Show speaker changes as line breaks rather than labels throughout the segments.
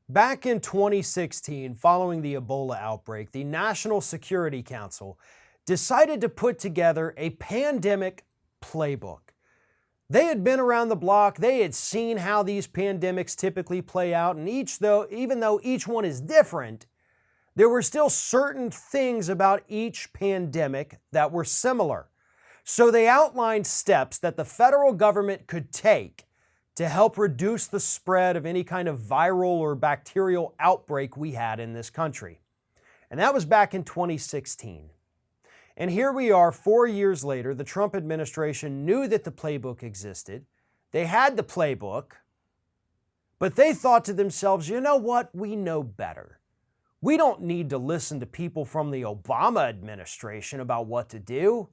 Back in 2016, following the Ebola outbreak, the National Security Council decided to put together a pandemic playbook. They had been around the block, they had seen how these pandemics typically play out, and even though each one is different, there were still certain things about each pandemic that were similar. So they outlined steps that the federal government could take to help reduce the spread of any kind of viral or bacterial outbreak we had in this country. And that was back in 2016. And here we are 4 years later. The Trump administration knew that the playbook existed. They had the playbook, but they thought to themselves, you know what? We know better. We don't need to listen to people from the Obama administration about what to do.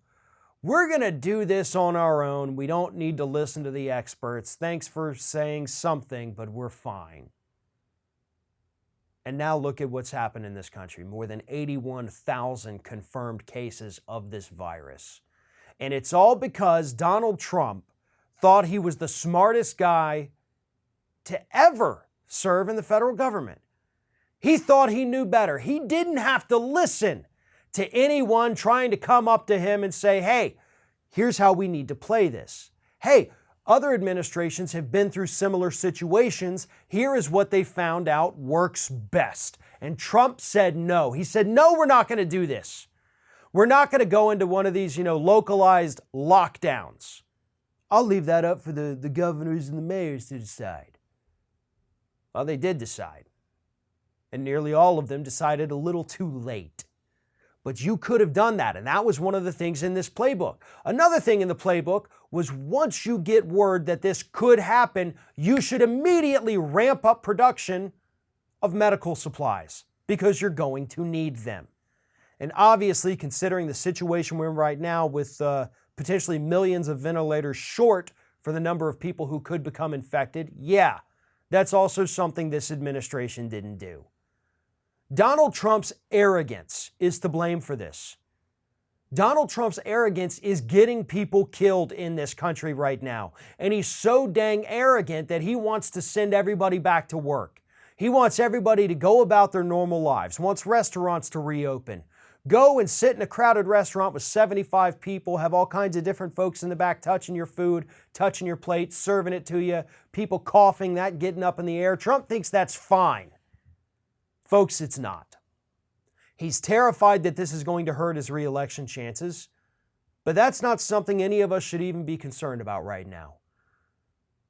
We're going to do this on our own. We don't need to listen to the experts. Thanks for saying something, but we're fine. And now look at what's happened in this country. More than 81,000 confirmed cases of this virus. And it's all because Donald Trump thought he was the smartest guy to ever serve in the federal government. He thought he knew better. He didn't have to listen to anyone trying to come up to him and say, hey, here's how we need to play this. Hey, other administrations have been through similar situations. Here is what they found out works best. And Trump said no. He said, no, we're not going to do this. We're not going to go into one of these, localized lockdowns. I'll leave that up for the governors and the mayors to decide. Well, they did decide. And nearly all of them decided a little too late. But you could have done that, and that was one of the things in this playbook. Another thing in the playbook was once you get word that this could happen, you should immediately ramp up production of medical supplies because you're going to need them. And obviously, considering the situation we're in right now with potentially millions of ventilators short for the number of people who could become infected, yeah, that's also something this administration didn't do. Donald Trump's arrogance is to blame for this. Donald Trump's arrogance is getting people killed in this country right now. And he's so dang arrogant that he wants to send everybody back to work. He wants everybody to go about their normal lives, wants restaurants to reopen. Go and sit in a crowded restaurant with 75 people, have all kinds of different folks in the back touching your food, touching your plate, serving it to you, people coughing, that getting up in the air. Trump thinks that's fine. Folks, it's not. He's terrified that this is going to hurt his re-election chances, but that's not something any of us should even be concerned about right now.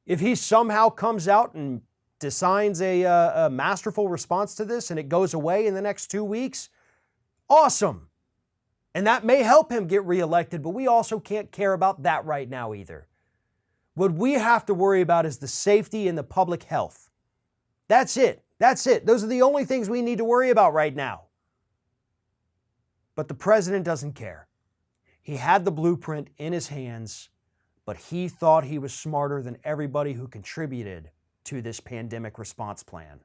If he somehow comes out and designs a masterful response to this and it goes away in the next 2 weeks, awesome. And that may help him get re-elected, but we also can't care about that right now either. What we have to worry about is the safety and the public health. That's it. That's it. Those are the only things we need to worry about right now. But the president doesn't care. He had the blueprint in his hands, but he thought he was smarter than everybody who contributed to this pandemic response plan.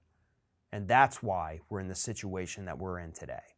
And that's why we're in the situation that we're in today.